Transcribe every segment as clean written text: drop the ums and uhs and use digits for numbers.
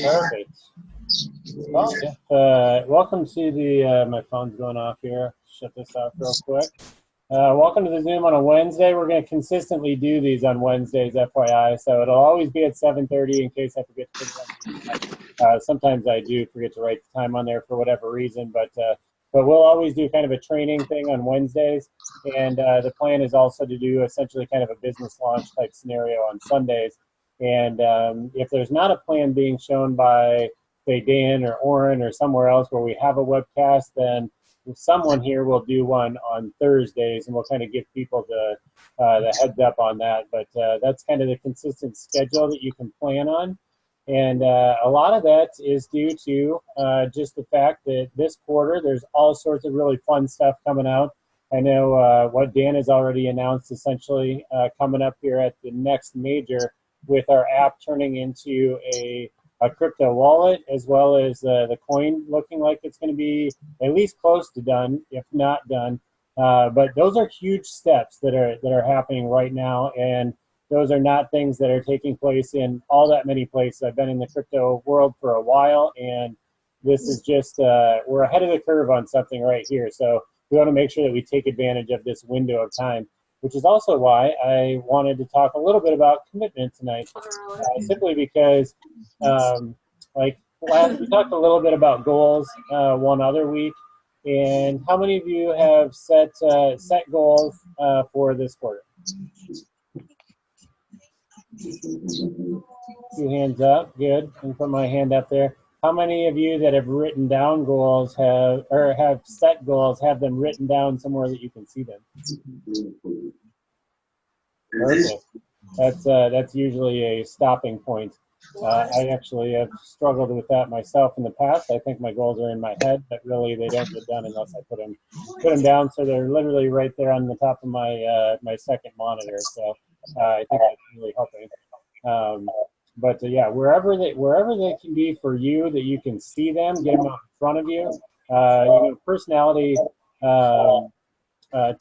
Perfect. Well, welcome to the, my phone's going off here. Shut this off real quick. Welcome to the Zoom on a Wednesday. We're going to consistently do these on Wednesdays, FYI. So it'll always be at 7:30 in case I forget to put it on. Sometimes I do forget to write the time on there for whatever reason, but we'll always do kind of a training thing on Wednesdays. And the plan is also to do essentially kind of a business launch type scenario on Sundays. And if there's not a plan being shown by, say, Dan or Oren or somewhere else where we have a webcast, then someone here will do one on Thursdays, and we'll kind of give people the heads up on that. But that's kind of the consistent schedule that you can plan on. And a lot of that is due to just the fact that this quarter, there's all sorts of really fun stuff coming out. I know what Dan has already announced, essentially coming up here at the next major, with our app turning into a crypto wallet, as well as the coin looking like it's going to be at least close to done, if not done. But those are huge steps that are happening right now, and those are not things that are taking place in all that many places. I've been in the crypto world for a while, and this is just, we're ahead of the curve on something right here. So we want to make sure that we take advantage of this window of time, which is also why I wanted to talk a little bit about commitment tonight, simply because, like, we talked a little bit about goals one other week, and how many of you have set goals for this quarter? Two hands up, good. And put my hand up there. How many of you that have written down goals have set goals, have them written down somewhere that you can see them? Perfect. That's usually a stopping point. I actually have struggled with that myself in the past. I think my goals are in my head, but really they don't get done unless I put them down. So they're literally right there on the top of my my second monitor. So I think that's really helping. But yeah, wherever they can be for you, that you can see them, get them out in front of you. Personality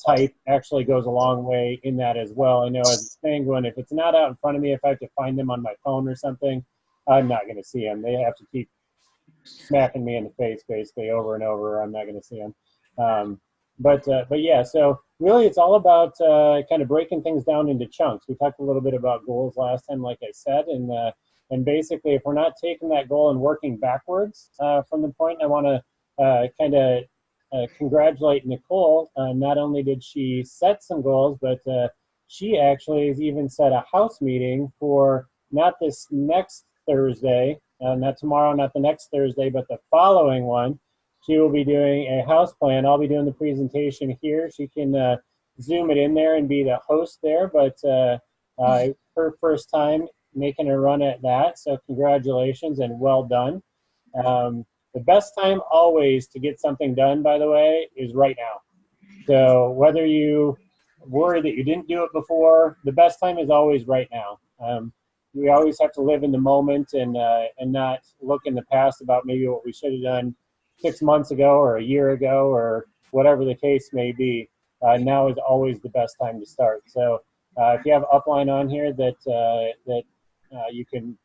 type actually goes a long way in that as well. I know as a penguin, if it's not out in front of me, if I have to find them on my phone or something, I'm not going to see them. They have to keep smacking me in the face basically over and over. I'm not going to see them. But yeah, so really it's all about kind of breaking things down into chunks. We talked a little bit about goals last time, like I said, and basically if we're not taking that goal and working backwards from the point, I want to kind of congratulate Nicole. Not only did she set some goals, but she actually has even set a house meeting for not this next Thursday, not tomorrow, not the next Thursday, but the following one. She will be doing a house plan. I'll be doing the presentation here. She can zoom it in there and be the host there, but her first time making a run at that, so congratulations and well done. The best time always to get something done, by the way, is right now. So whether you worry that you didn't do it before, the best time is always right now. We always have to live in the moment and not look in the past about maybe what we should have done 6 months ago or a year ago or whatever the case may be. Now is always the best time to start. So if you have Upline on here that you can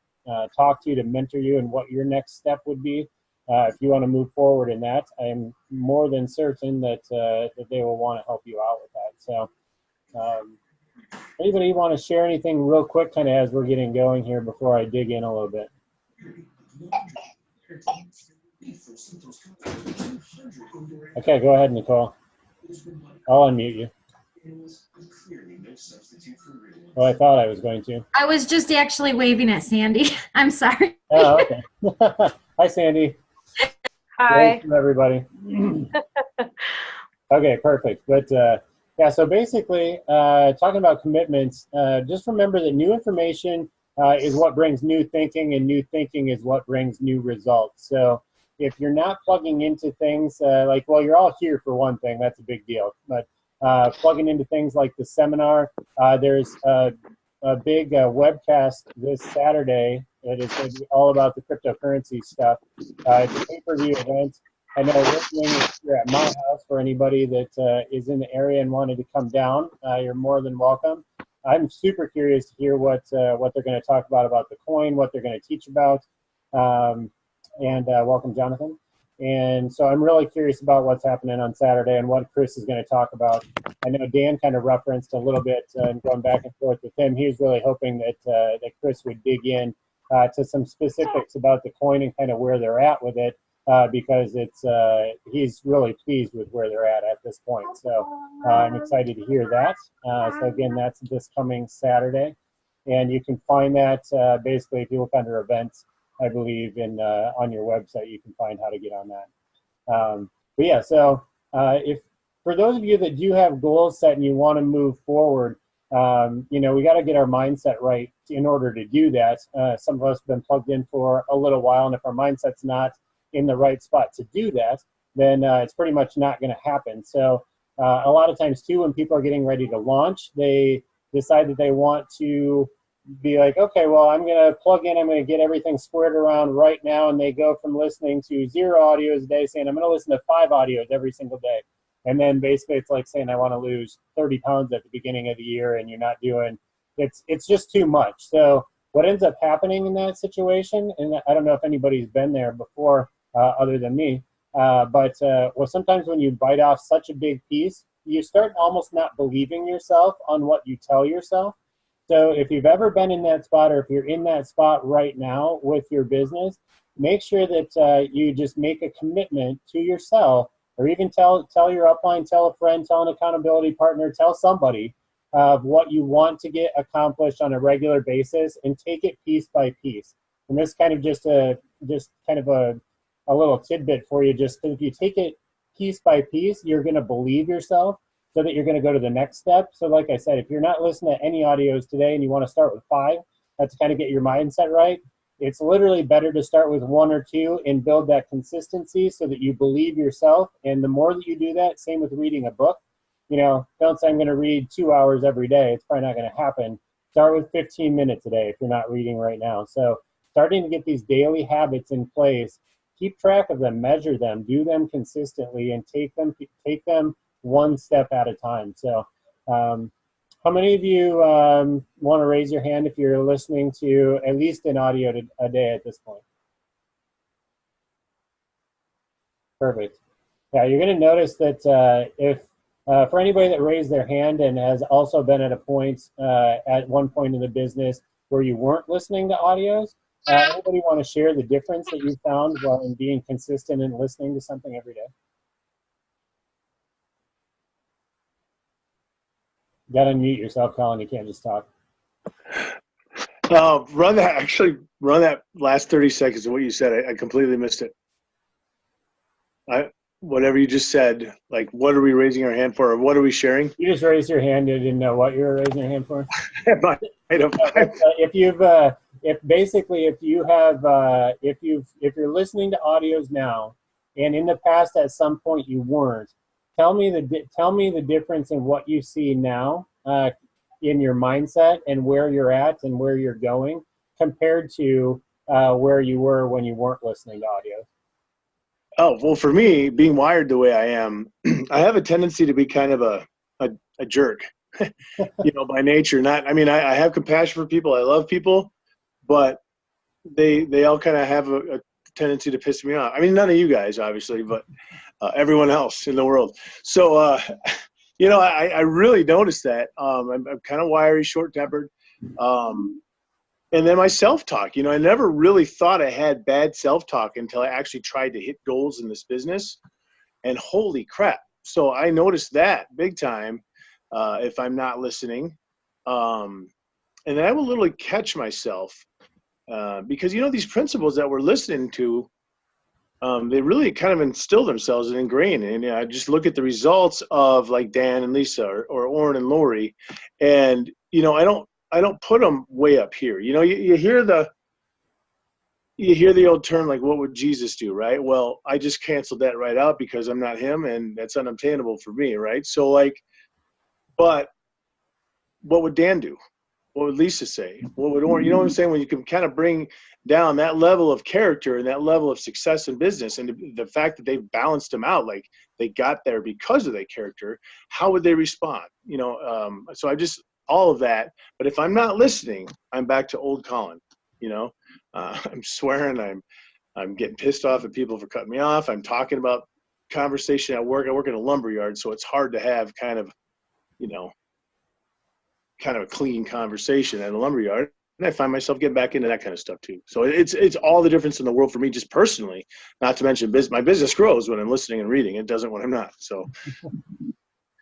talk to mentor you and what your next step would be, if you want to move forward in that, I am more than certain that that they will want to help you out with that. So anybody want to share anything real quick kind of as we're getting going here before I dig in a little bit? Okay, go ahead, Nicole. I'll unmute you. Well, I thought I was going to. I was just actually waving at Sandy. I'm sorry. Oh, okay. Hi, Sandy. Hi. Hello, everybody. Okay, perfect. But yeah, so basically, talking about commitments, just remember that new information is what brings new thinking, and new thinking is what brings new results. So if you're not plugging into things like, well, you're all here for one thing, that's a big deal. But plugging into things like the seminar, there's a big webcast this Saturday that is going to be all about the cryptocurrency stuff. It's a pay-per-view event. I know we're doing it here at my house for anybody that is in the area and wanted to come down. You're more than welcome. I'm super curious to hear what they're going to talk about the coin, what they're going to teach about. And welcome, Jonathan. And so I'm really curious about what's happening on Saturday and what Chris is going to talk about. I know Dan kind of referenced a little bit and going back and forth with him. He was really hoping that Chris would dig in to some specifics about the coin and kind of where they're at with it, because he's really pleased with where they're at this point. So I'm excited to hear that. So again, that's this coming Saturday, and you can find that basically if you look under events, I believe on your website, you can find how to get on that. But yeah, so if for those of you that do have goals set and you want to move forward, we got to get our mindset right in order to do that. Some of us have been plugged in for a little while, and if our mindset's not in the right spot to do that, then it's pretty much not going to happen. So a lot of times too, when people are getting ready to launch, they decide that they want to be like, okay, well, I'm going to plug in, I'm going to get everything squared around right now, and they go from listening to 0 audios a day saying, I'm going to listen to 5 audios every single day. And then basically it's like saying, I want to lose 30 pounds at the beginning of the year, and you're not doing, it's just too much. So what ends up happening in that situation, and I don't know if anybody's been there before other than me, but sometimes when you bite off such a big piece, you start almost not believing yourself on what you tell yourself. So if you've ever been in that spot, or if you're in that spot right now with your business, make sure that you just make a commitment to yourself, or even tell your upline, tell a friend, tell an accountability partner, tell somebody of what you want to get accomplished on a regular basis, and take it piece by piece. And this kind of just a little tidbit for you, just because if you take it piece by piece, you're going to believe yourself, so that you're going to go to the next step. So like I said, if you're not listening to any audios today and you want to start with 5, that's to kind of get your mindset right. It's literally better to start with 1 or 2 and build that consistency so that you believe yourself. And the more that you do that, same with reading a book. Don't say I'm going to read 2 hours every day. It's probably not going to happen. Start with 15 minutes a day if you're not reading right now. So starting to get these daily habits in place, keep track of them, measure them, do them consistently, and take them one step at a time. So how many of you want to raise your hand if you're listening to at least an audio a day at this point? Perfect. Yeah, you're going to notice that if for anybody that raised their hand and has also been at a point at one point in the business where you weren't listening to audios, anybody want to share the difference that you found while in being consistent and listening to something every day? You got to unmute yourself, Colin. You can't just talk. Run that last 30 seconds of what you said. I completely missed it. Whatever you just said, like, what are we raising our hand for, or what are we sharing? You just raised your hand. You didn't know what you were raising your hand for. If you're listening to audios now, and in the past at some point you weren't, tell me the difference in what you see now in your mindset and where you're at and where you're going compared to where you were when you weren't listening to audio. Oh, well, for me, being wired the way I am, I have a tendency to be kind of a jerk, by nature. I have compassion for people. I love people, but they all kind of have a tendency to piss me off. I mean, none of you guys, obviously, but everyone else in the world. So, I really noticed that. I'm kind of wiry, short-tempered. And then my self-talk, I never really thought I had bad self-talk until I actually tried to hit goals in this business. And holy crap. So I noticed that big time if I'm not listening. And then I will literally catch myself because, these principles that we're listening to, they really kind of instill themselves and ingrain. And I just look at the results of like Dan and Lisa or Oren and Lori. And, I don't put them way up here. You hear the old term, like, what would Jesus do, right? Well, I just canceled that right out because I'm not him, and that's unobtainable for me, right? So, but what would Dan do? What would Lisa say? What would Oren? You know what I'm saying? When you can kind of bring down that level of character and that level of success in business, and the fact that they've balanced them out, like they got there because of their character, how would they respond? So all of that. But if I'm not listening, I'm back to old Colin. You know, I'm swearing. I'm getting pissed off at people for cutting me off. I'm talking about conversation at work. I work in a lumber yard, so it's hard to have kind of a clean conversation at a lumber yard. And I find myself getting back into that kind of stuff too. So it's all the difference in the world for me, just personally, not to mention my business grows when I'm listening and reading. It doesn't when I'm not. So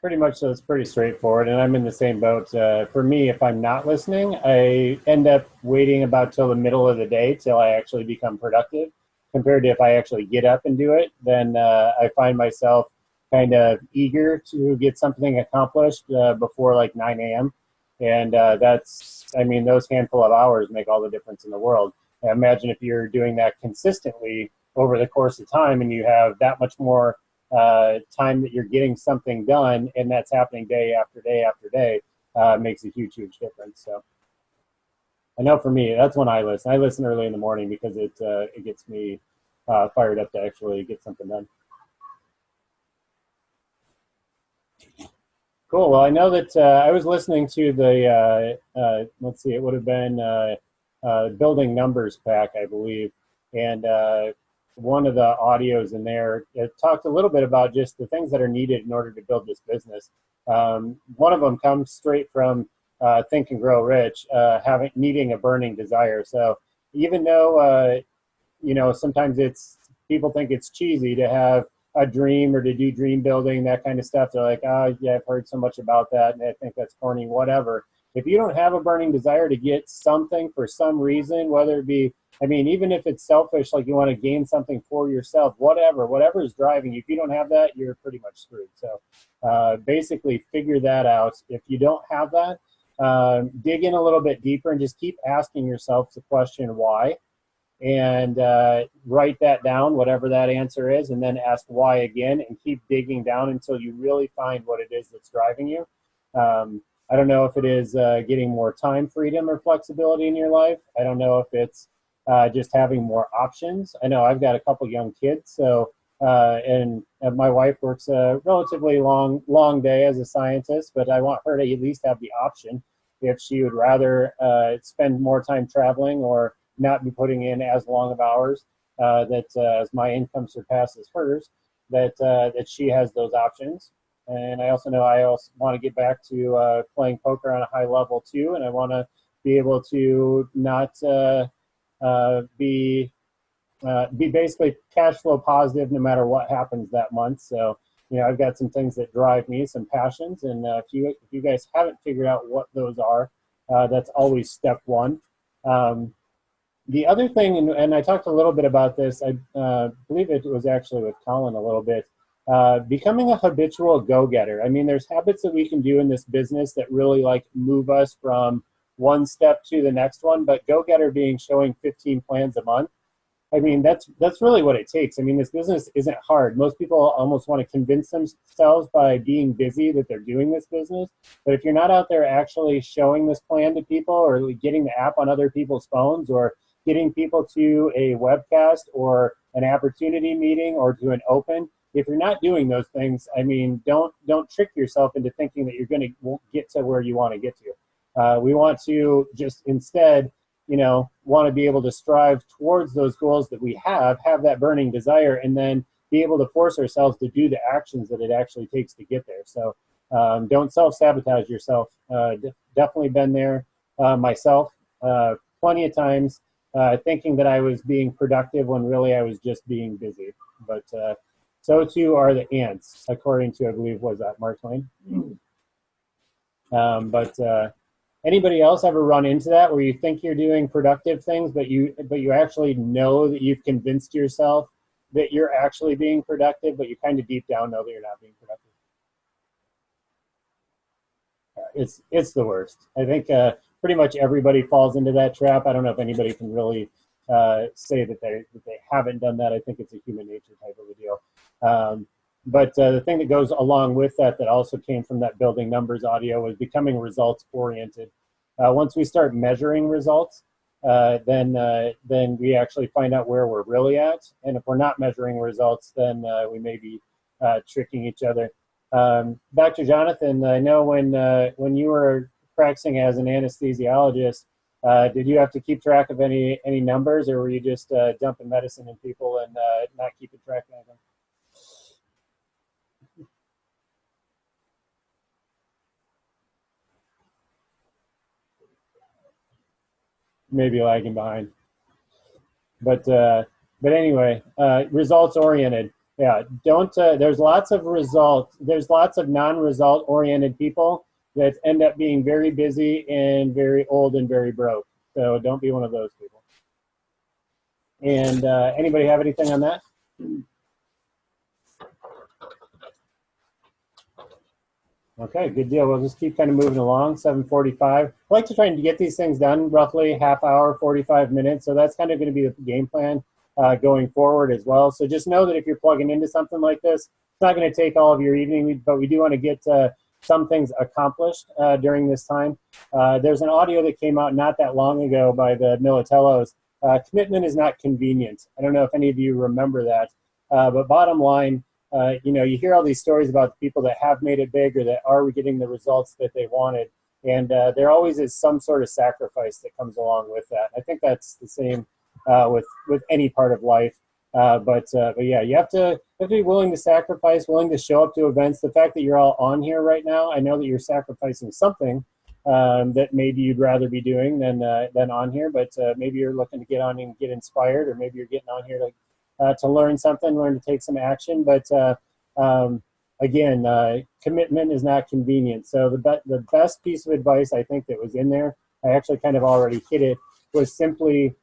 Pretty much, so it's pretty straightforward, and I'm in the same boat. For me, if I'm not listening, I end up waiting about till the middle of the day till I actually become productive. Compared to if I actually get up and do it, then I find myself kind of eager to get something accomplished before like 9 a.m. And those handful of hours make all the difference in the world. I imagine if you're doing that consistently over the course of time and you have that much more time that you're getting something done, and that's happening day after day after day, makes a huge, huge difference. So I know for me, that's when I listen. I listen early in the morning because it gets me fired up to actually get something done. Cool. Well, I know that I was listening to the, let's see, it would have been Building Numbers pack, I believe. And one of the audios in there, it talked a little bit about just the things that are needed in order to build this business. One of them comes straight from Think and Grow Rich, needing a burning desire. So even though, sometimes people think it's cheesy to have a dream or to do dream building, that kind of stuff. They're like, oh, yeah, I've heard so much about that, and I think that's corny, whatever. If you don't have a burning desire to get something for some reason, whether it be, even if it's selfish, like you want to gain something for yourself, whatever is driving you, if you don't have that, you're pretty much screwed. So basically figure that out. If you don't have that, dig in a little bit deeper and just keep asking yourself the question, why? And write that down, whatever that answer is, and then ask why again, and keep digging down until you really find what it is that's driving you. I don't know if it is getting more time freedom or flexibility in your life. I don't know if it's just having more options. I know I've got a couple young kids, so and my wife works a relatively long day as a scientist, but I want her to at least have the option if she would rather spend more time traveling or not be putting in as long of hours, as my income surpasses hers, that she has those options. And I also know I also want to get back to playing poker on a high level too, and I want to be able to not be basically cash flow positive no matter what happens that month. So I've got some things that drive me, some passions, and if you guys haven't figured out what those are, that's always step one. The other thing, and I talked a little bit about this, I believe it was actually with Colin a little bit, becoming a habitual go-getter. There's habits that we can do in this business that really move us from one step to the next one, but go-getter being showing 15 plans a month. That's really what it takes. This business isn't hard. Most people almost want to convince themselves by being busy that they're doing this business. But if you're not out there actually showing this plan to people or getting the app on other people's phones or getting people to a webcast or an opportunity meeting or to an open, if you're not doing those things, don't trick yourself into thinking that you're going to get to where you want to get to. We want to just instead, want to be able to strive towards those goals that we have that burning desire, and then be able to force ourselves to do the actions that it actually takes to get there. So don't self-sabotage yourself. Definitely been there myself plenty of times, thinking that I was being productive when really I was just being busy. But so too are the ants, according to, I believe, was that Mark Twain? Anybody else ever run into that where you think you're doing productive things, but you actually know that you've convinced yourself that you're actually being productive, but you kind of deep down know that you're not being productive? It's the worst. I think pretty much everybody falls into that trap. I don't know if anybody can really say that they haven't done that. I think it's a human nature type of a deal. But the thing that goes along with that also came from that Building Numbers audio was becoming results oriented. Once we start measuring results, then we actually find out where we're really at. And if we're not measuring results, then we may be tricking each other. Dr. Jonathan, I know when you were practicing as an anesthesiologist, did you have to keep track of any numbers, or were you just dumping medicine in people and not keeping track of anything? Maybe lagging behind. But anyway, results oriented. Yeah, don't. There's lots of results. There's lots of non-result oriented people that end up being very busy and very old and very broke. So don't be one of those people. And anybody have anything on that? Okay, good deal. We'll just keep kind of moving along. 7:45. I like to try and get these things done roughly half hour, 45 minutes. So that's kind of going to be the game plan going forward as well. So just know that if you're plugging into something like this, it's not going to take all of your evening, but we do want to get some things accomplished during this time. There's an audio that came out not that long ago by the Militellos. Commitment is not convenience. I don't know if any of you remember that, but bottom line, you hear all these stories about the people that have made it big or that are getting the results that they wanted, and there always is some sort of sacrifice that comes along with that. I think that's the same with any part of life. But yeah, you have to be willing to sacrifice, willing to show up to events. The fact that you're all on here right now, I know that you're sacrificing something that maybe you'd rather be doing than on here, but maybe you're looking to get on and get inspired, or maybe you're getting on here to learn something, learn to take some action. But again, commitment is not convenient. So the best piece of advice I think that was in there, I actually kind of already hit it, was simply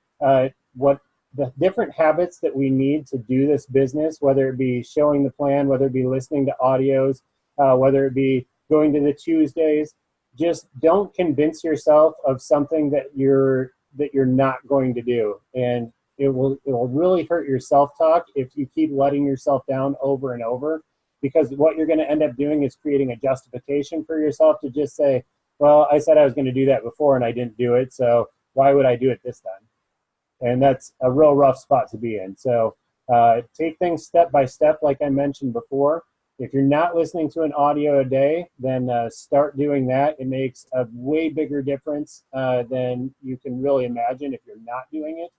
what the different habits that we need to do this business, whether it be showing the plan, whether it be listening to audios, whether it be going to the Tuesdays. Just don't convince yourself of something that you're not going to do, and it will really hurt your self-talk if you keep letting yourself down over and over, because what you're going to end up doing is creating a justification for yourself to just say, well, I said I was going to do that before and I didn't do it, so why would I do it this time? And that's a real rough spot to be in. So take things step by step, like I mentioned before. If you're not listening to an audio a day, then start doing that. It makes a way bigger difference than you can really imagine if you're not doing it.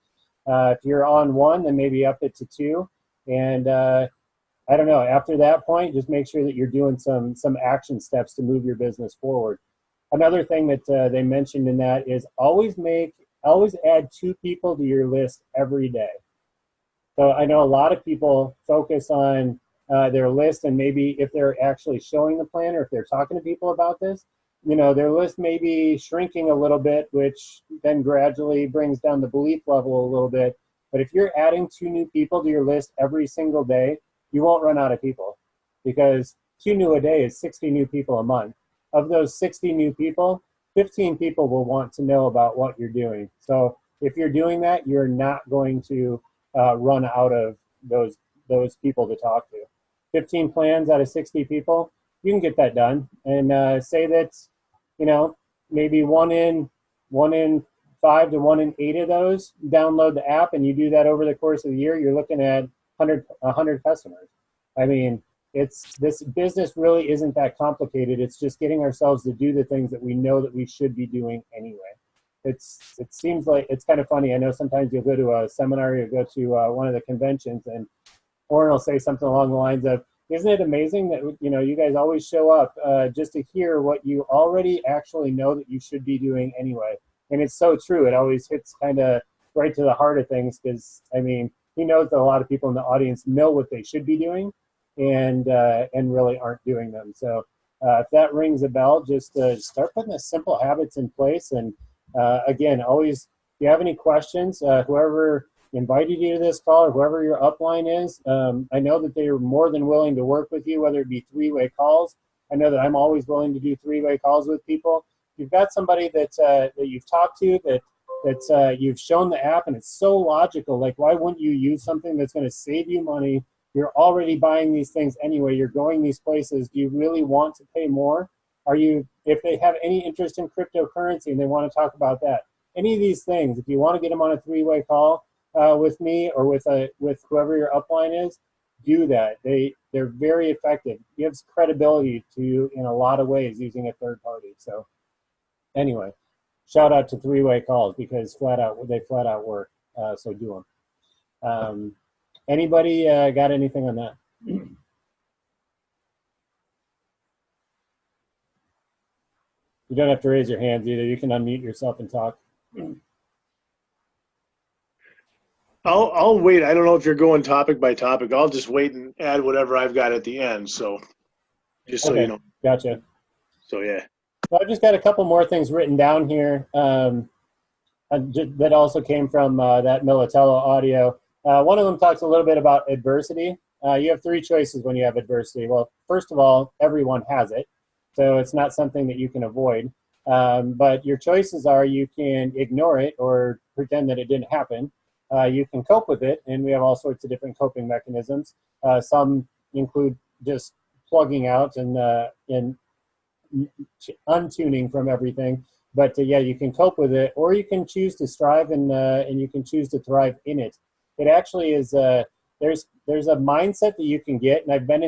If you're on one, then maybe up it to 2. And I don't know, after that point, just make sure that you're doing some action steps to move your business forward. Another thing that they mentioned in that is always add 2 people to your list every day. So I know a lot of people focus on their list, and maybe if they're actually showing the plan or if they're talking to people about this, their list may be shrinking a little bit, which then gradually brings down the belief level a little bit. But if you're adding 2 new people to your list every single day, you won't run out of people, because 2 new a day is 60 new people a month. Of those 60 new people, 15 people will want to know about what you're doing. So if you're doing that, you're not going to run out of those people to talk to. 15 plans out of 60 people, you can get that done. And say that, maybe 1 in 5 to 1 in 8 of those download the app, and you do that over the course of the year, you're looking at 100 customers. I mean, this business really isn't that complicated. It's just getting ourselves to do the things that we know that we should be doing anyway. It seems like it's kind of funny. I know sometimes you'll go to a seminar, you'll go to one of the conventions, and Oren will say something along the lines of, isn't it amazing that you guys always show up just to hear what you already actually know that you should be doing anyway? And it's so true. It always hits kind of right to the heart of things, because I mean, he knows that a lot of people in the audience know what they should be doing and really aren't doing them. So if that rings a bell, just start putting the simple habits in place. And again, always, if you have any questions, whoever invited you to this call or whoever your upline is, I know that they are more than willing to work with you, whether it be 3-way calls. I know that I'm always willing to do 3-way calls with people. If you've got somebody that you've talked to, that you've shown the app, and it's so logical, like why wouldn't you use something that's going to save you money? You're already buying these things anyway. You're going these places. Do you really want to pay more? If they have any interest in cryptocurrency and they want to talk about that, any of these things, if you want to get them on a 3-way call with me or with whoever your upline is, do that. They're very effective. It gives credibility to you in a lot of ways using a third party. So Anyway, shout out to three-way calls because they flat out work. So do them. Anybody got anything on that? You don't have to raise your hands either. You can unmute yourself and talk. I'll wait. I don't know if you're going topic by topic. I'll just wait and add whatever I've got at the end. So just so Okay, you know. gotcha. So yeah. So I've just got a couple more things written down here that also came from that Militello audio. One of them talks a little bit about adversity. You have three choices when you have adversity. Well, first of all, everyone has it. So it's not something that you can avoid. But your choices are you can ignore it or pretend that it didn't happen. You can cope with it, and we have all sorts of different coping mechanisms. Some include just plugging out and untuning from everything. But yeah, you can cope with it, or you can choose to strive and you can choose to thrive in it. It actually is. There's a mindset that you can get, and I've been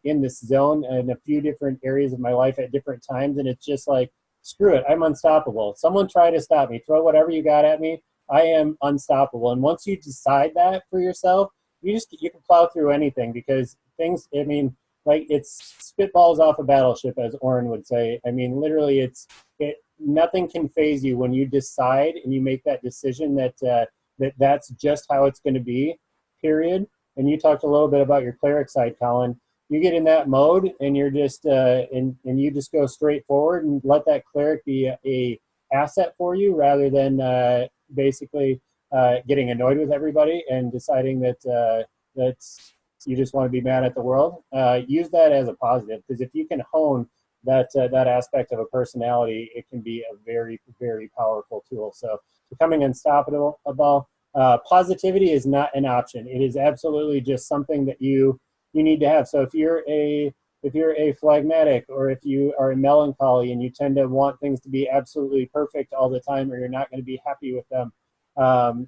in this zone in a few different areas of my life at different times, and it's just like, screw it, I'm unstoppable. Someone try to stop me. Throw whatever you got at me. I am unstoppable. And once you decide that for yourself, you can plow through anything because things. I mean, like it's spitballs off a battleship, as Oren would say. I mean, literally, nothing can phase you when you decide and you make that decision that that's just how it's going to be. Period. And you talked a little bit about your cleric side, Colin. You get in that mode and you're just and you just go straight forward and let that cleric be a asset for you rather than basically getting annoyed with everybody and deciding that you just want to be mad at the world. Use that as a positive because if you can hone that aspect of a personality, it can be a very, very powerful tool. So becoming unstoppable. Positivity is not an option. It is absolutely just something that you need to have. So if you're a phlegmatic or if you are a melancholy and you tend to want things to be absolutely perfect all the time or you're not going to be happy with them,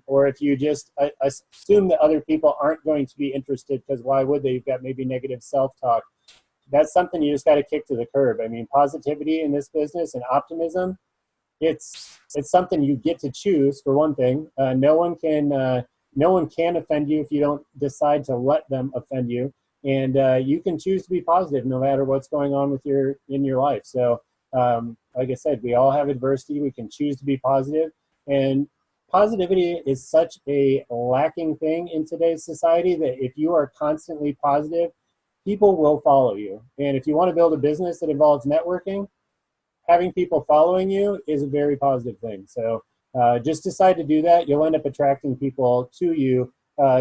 or if you just assume that other people aren't going to be interested because why would they? You've got maybe negative self-talk. That's something you just got to kick to the curb. I mean, positivity in this business and optimism, it's something you get to choose for one thing. No one can offend you if you don't decide to let them offend you, and you can choose to be positive no matter what's going on in your life. So, like I said, we all have adversity. We can choose to be positive, and positivity is such a lacking thing in today's society that if you are constantly positive, people will follow you. And if you want to build a business that involves networking, having people following you is a very positive thing. So just decide to do that. You'll end up attracting people to you.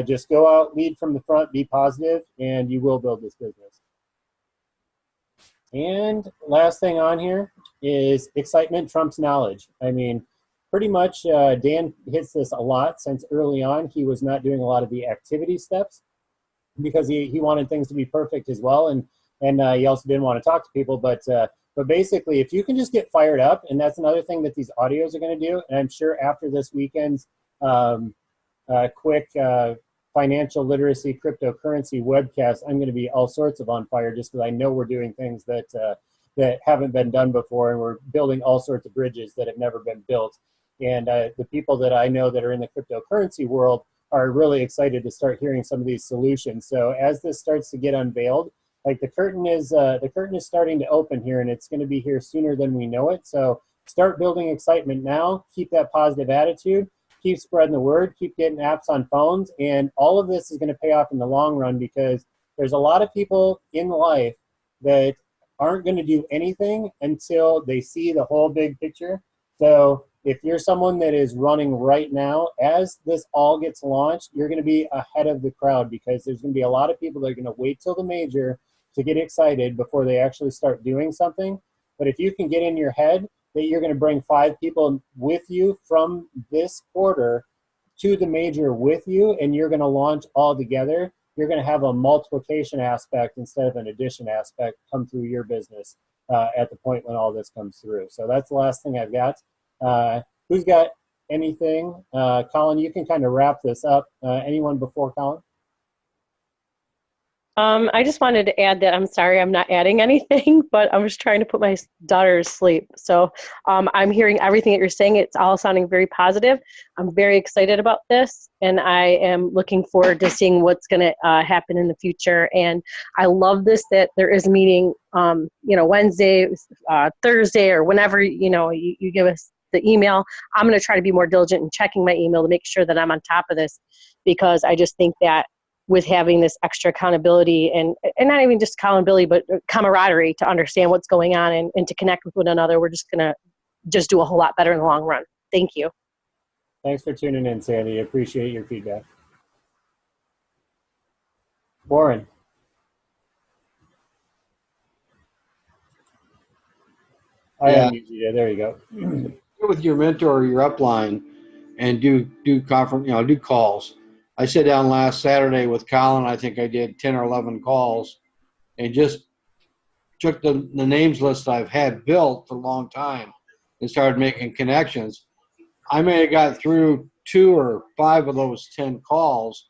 Just go out, lead from the front, be positive, and you will build this business. And last thing on here is excitement trumps knowledge. I mean, pretty much Dan hits this a lot since early on. He was not doing a lot of the activity steps because he wanted things to be perfect as well. And he also didn't want to talk to people, but basically, if you can just get fired up, and that's another thing that these audios are going to do, and I'm sure after this weekend's quick financial literacy cryptocurrency webcast, I'm going to be all sorts of on fire just because I know we're doing things that haven't been done before, and we're building all sorts of bridges that have never been built. And the people that I know that are in the cryptocurrency world are really excited to start hearing some of these solutions. So as this starts to get unveiled, like the curtain is starting to open here, and it's going to be here sooner than we know it. So start building excitement now. Keep that positive attitude. Keep spreading the word. Keep getting apps on phones, and all of this is going to pay off in the long run because there's a lot of people in life that aren't going to do anything until they see the whole big picture. So if you're someone that is running right now, as this all gets launched, you're going to be ahead of the crowd because there's going to be a lot of people that are going to wait till the major to get excited before they actually start doing something. But if you can get in your head that you're going to bring 5 people with you from this quarter to the major with you, and you're going to launch all together, you're going to have a multiplication aspect instead of an addition aspect come through your business at the point when all this comes through. So that's the last thing I've got. Who's got anything? Colin, you can kind of wrap this up. Anyone before Colin? I just wanted to add that I'm sorry I'm not adding anything, but I was trying to put my daughter to sleep. So I'm hearing everything that you're saying. It's all sounding very positive. I'm very excited about this, and I am looking forward to seeing what's going to happen in the future. And I love this, that there is a meeting, Wednesday, Thursday, or whenever, you give us the email. I'm going to try to be more diligent in checking my email to make sure that I'm on top of this, because I just think that with having this extra accountability and not even just accountability, but camaraderie to understand what's going on and to connect with one another, we're just going to just do a whole lot better in the long run. Thank you. Thanks for tuning in, Sandy. Appreciate your feedback. Warren. Yeah. There you go. Get with your mentor or your upline and do conference, do calls. I sat down last Saturday with Colin. I think I did 10 or 11 calls and just took the names list I've had built for a long time and started making connections. I may have got through 2 or 5 of those 10 calls,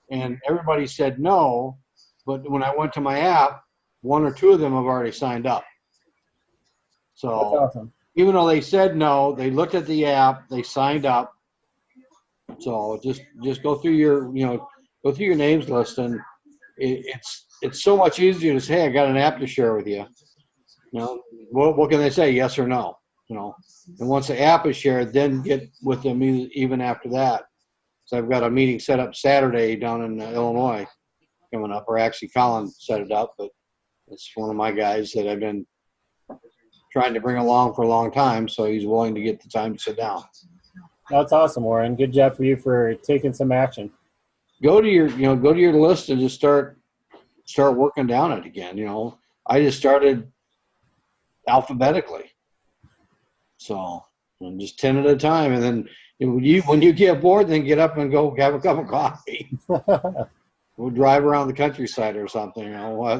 and everybody said no, but when I went to my app, 1 or 2 of them have already signed up. So That's awesome. even though they said no, they looked at the app, they signed up. So just go through your names list, and it's so much easier to say, hey, I got an app to share with you. What can they say? Yes or no? And once the app is shared, then get with them even after that. So I've got a meeting set up Saturday down in Illinois coming up, or actually Colin set it up, but it's one of my guys that I've been trying to bring along for a long time, so he's willing to get the time to sit down. That's awesome, Warren. Good job for you for taking some action. Go to your list and just start working down it again. I just started alphabetically, so just 10 at a time, and then when you get bored, then get up and go have a cup of coffee. We'll drive around the countryside or something, where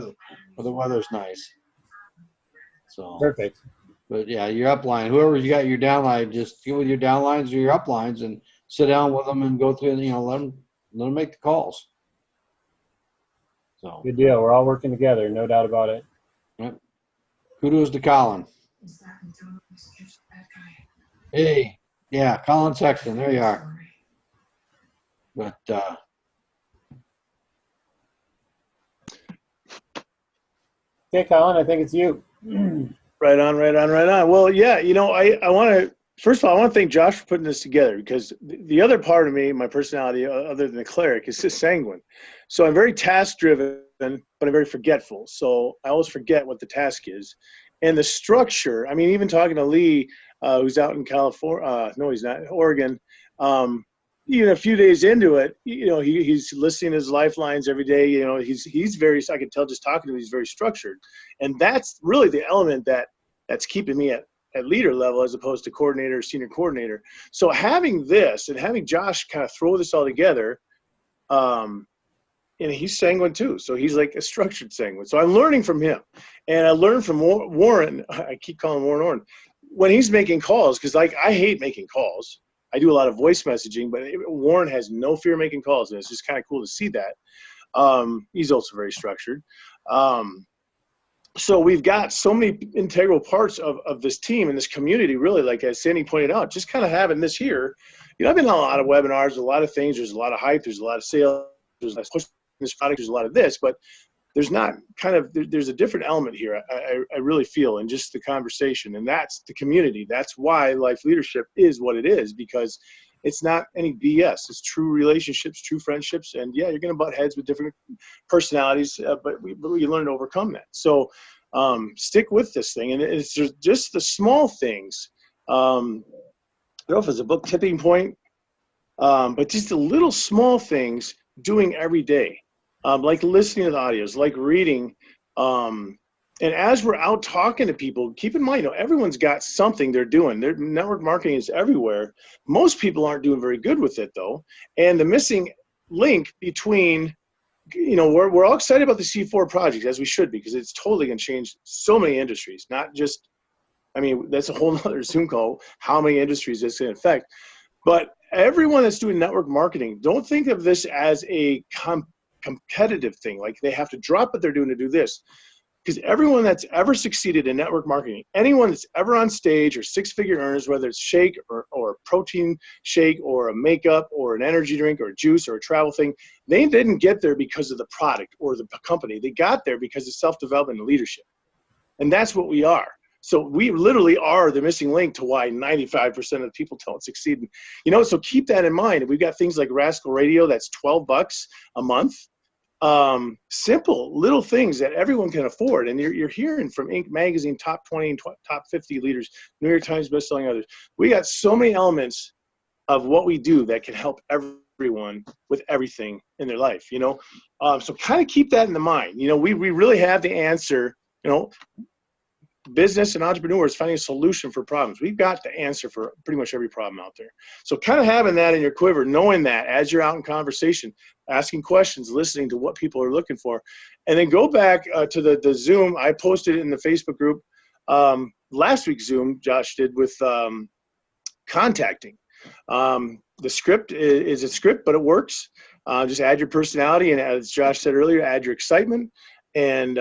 the weather's nice. So Perfect. But yeah, your upline, whoever you got your downline, just get with your downlines or your uplines and sit down with them and go through, let them make the calls. So Good deal. We're all working together, no doubt about it. Yep. Kudos to Colin. Hey, yeah, Colin Sexton, there you are. But Okay, Colin, I think it's you. Right on. Well, yeah, I want to, first of all, I want to thank Josh for putting this together, because the other part of me, my personality, other than the cleric, is just sanguine. So I'm very task driven, but I'm very forgetful. So I always forget what the task is. And the structure, I mean, even talking to Lee, who's out in California, no, he's not, Oregon, even a few days into it, he's listing his lifelines every day. He's very, I can tell just talking to him, he's very structured. And that's really the element that's keeping me at leader level as opposed to coordinator, senior coordinator. So having this and having Josh kind of throw this all together, and he's sanguine too. So he's like a structured sanguine. So I'm learning from him. And I learned from Warren. I keep calling Warren when he's making calls, because I hate making calls. I do a lot of voice messaging, but Warren has no fear making calls, and it's just kind of cool to see that. He's also very structured. So we've got so many integral parts of this team and this community, really, like as Sandy pointed out, just kind of having this here. I've been on a lot of webinars, a lot of things. There's a lot of hype. There's a lot of sales. There's a lot of push this product. There's a lot of this, but there's not there's a different element here. I really feel in just the conversation, and that's the community. That's why Life Leadership is what it is, because it's not any BS. It's true relationships, true friendships, and yeah, you're going to butt heads with different personalities, but we learn to overcome that. So stick with this thing, and it's just the small things. I don't know if it's a book, Tipping Point, but just the little small things doing every day. Like listening to the audios, like reading. And as we're out talking to people, keep in mind, everyone's got something they're doing. Their network marketing is everywhere. Most people aren't doing very good with it, though. And the missing link between, we're all excited about the C4 project, as we should be, because it's totally going to change so many industries. Not just, that's a whole other Zoom call, how many industries it's going to affect. But everyone that's doing network marketing, don't think of this as a competitive thing. Like they have to drop what they're doing to do this. Because everyone that's ever succeeded in network marketing, anyone that's ever on stage or six-figure earners, whether it's shake or protein shake or a makeup or an energy drink or a juice or a travel thing, they didn't get there because of the product or the company. They got there because of self-development and leadership. And that's what we are. So we literally are the missing link to why 95% of the people don't succeed. So keep that in mind. We've got things like Rascal Radio, that's $12 a month. Simple little things that everyone can afford. And you're hearing from Inc. Magazine, top 20 and top 50 leaders, New York Times bestselling others. We got so many elements of what we do that can help everyone with everything in their life, So kind of keep that in the mind. We really have the answer, business and entrepreneurs finding a solution for problems. We've got the answer for pretty much every problem out there. So kind of having that in your quiver, knowing that as you're out in conversation, asking questions, listening to what people are looking for, and then go back to the Zoom. I posted it in the Facebook group last week's Zoom, Josh did with contacting. The script is a script, but it works. Just add your personality, and as Josh said earlier, add your excitement, and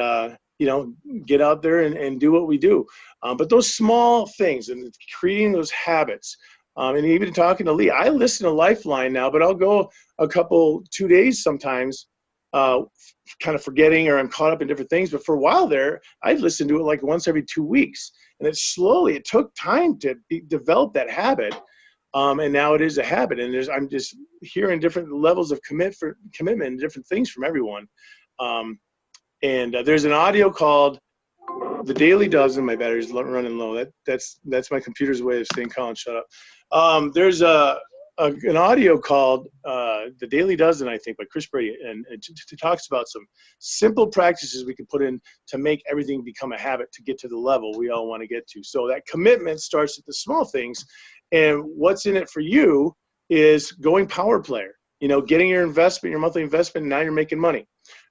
get out there and do what we do. But those small things and creating those habits, and even talking to Lee, I listen to Lifeline now, but I'll go 2 days sometimes, kind of forgetting, or I'm caught up in different things. But for a while there, I'd listen to it like once every 2 weeks. And it took time to develop that habit. And now it is a habit. And I'm just hearing different levels of commitment and different things from everyone. And there's an audio called The Daily Dozen. My battery's running low. That's my computer's way of saying, Colin, shut up. There's an audio called The Daily Dozen, I think, by Chris Brady. And it talks about some simple practices we can put in to make everything become a habit to get to the level we all want to get to. So that commitment starts at the small things. And what's in it for you is going power player. Getting your investment, your monthly investment, and now you're making money.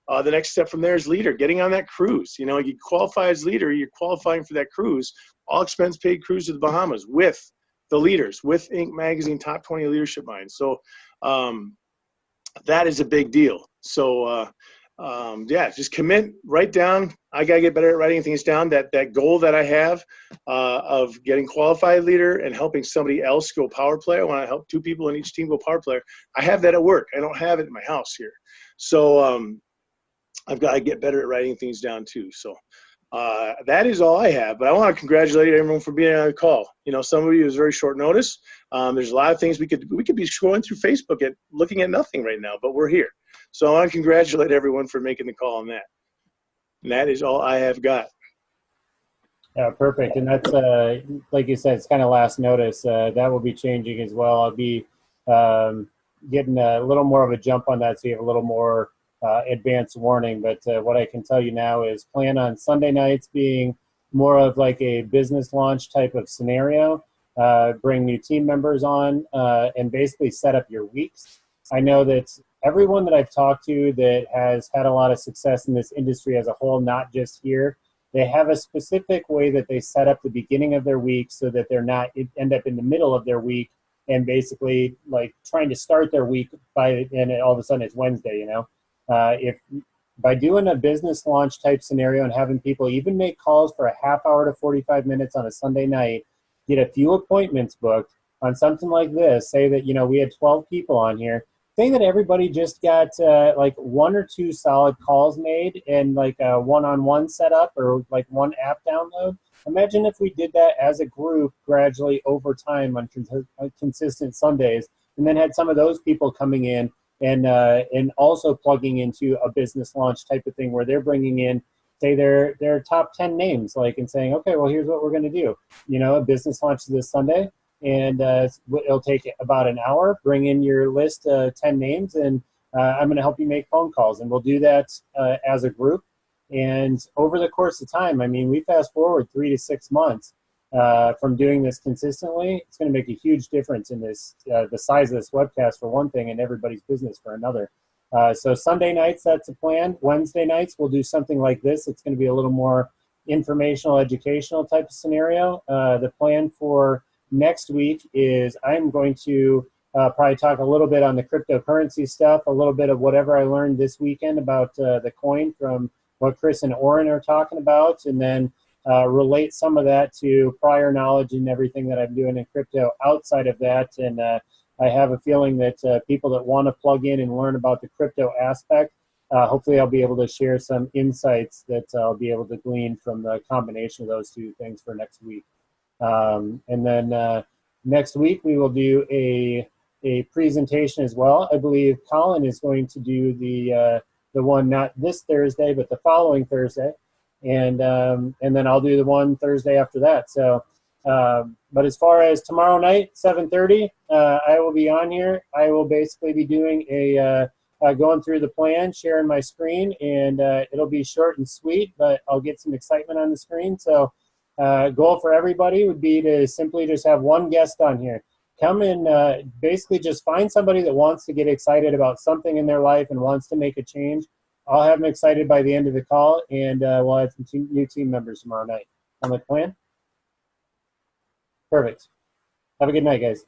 The next step from there is leader, getting on that cruise. You qualify as leader, you're qualifying for that cruise, all expense paid cruise to the Bahamas with the leaders, with Inc. Magazine Top 20 Leadership Minds. So that is a big deal. So just commit, write down. I got to get better at writing things down. That goal that I have of getting qualified leader and helping somebody else go power player. I want to help 2 people in each team go power player. I have that at work. I don't have it in my house here. So I've got to get better at writing things down too. So that is all I have. But I want to congratulate everyone for being on the call. Some of you is very short notice. There's a lot of things we could be scrolling through Facebook looking at nothing right now, but we're here. So I want to congratulate everyone for making the call on that. And that is all I have got. Yeah, perfect. And that's, like you said, it's kind of last notice. That will be changing as well. I'll be getting a little more of a jump on that, so you have a little more advance warning. But what I can tell you now is plan on Sunday nights being more of like a business launch type of scenario. Bring new team members on and basically set up your weeks. I know that everyone that I've talked to that has had a lot of success in this industry as a whole, not just here, they have a specific way that they set up the beginning of their week so that they're not end up in the middle of their week and basically like trying to start their week and all of a sudden it's Wednesday, If by doing a business launch type scenario and having people even make calls for a half hour to 45 minutes on a Sunday night, get a few appointments booked on something like this, say that, we had 12 people on here, say that everybody just got like 1 or 2 solid calls made and like a one-on-one setup or like one app download. Imagine if we did that as a group gradually over time on consistent Sundays, and then had some of those people coming in and also plugging into a business launch type of thing where they're bringing in, say, their top 10 names, like, and saying, okay, well, here's what we're going to do. A business launch this Sunday, and it'll take about an hour. Bring in your list of 10 names, and I'm going to help you make phone calls. And we'll do that as a group. And over the course of time, we fast forward 3 to 6 months from doing this consistently. It's going to make a huge difference in this, the size of this webcast for one thing, and everybody's business for another. So Sunday nights, that's a plan. Wednesday nights, we'll do something like this. It's going to be a little more informational, educational type of scenario. The plan for next week is I'm going to probably talk a little bit on the cryptocurrency stuff, a little bit of whatever I learned this weekend about the coin from what Chris and Oren are talking about, and then relate some of that to prior knowledge and everything that I'm doing in crypto outside of that. And I have a feeling that people that want to plug in and learn about the crypto aspect, hopefully I'll be able to share some insights that I'll be able to glean from the combination of those two things for next week. And then next week we will do a presentation as well. I believe Colin is going to do the one not this Thursday, but the following Thursday, and then I'll do the one Thursday after that. So, but as far as tomorrow night, 7:30, I will be on here. I will basically be doing going through the plan, sharing my screen, and it'll be short and sweet, but I'll get some excitement on the screen. So, goal for everybody would be to simply just have one guest on here. Come and basically just find somebody that wants to get excited about something in their life and wants to make a change. I'll have them excited by the end of the call, and we'll have some new team members tomorrow night. On the plan? Perfect. Have a good night, guys.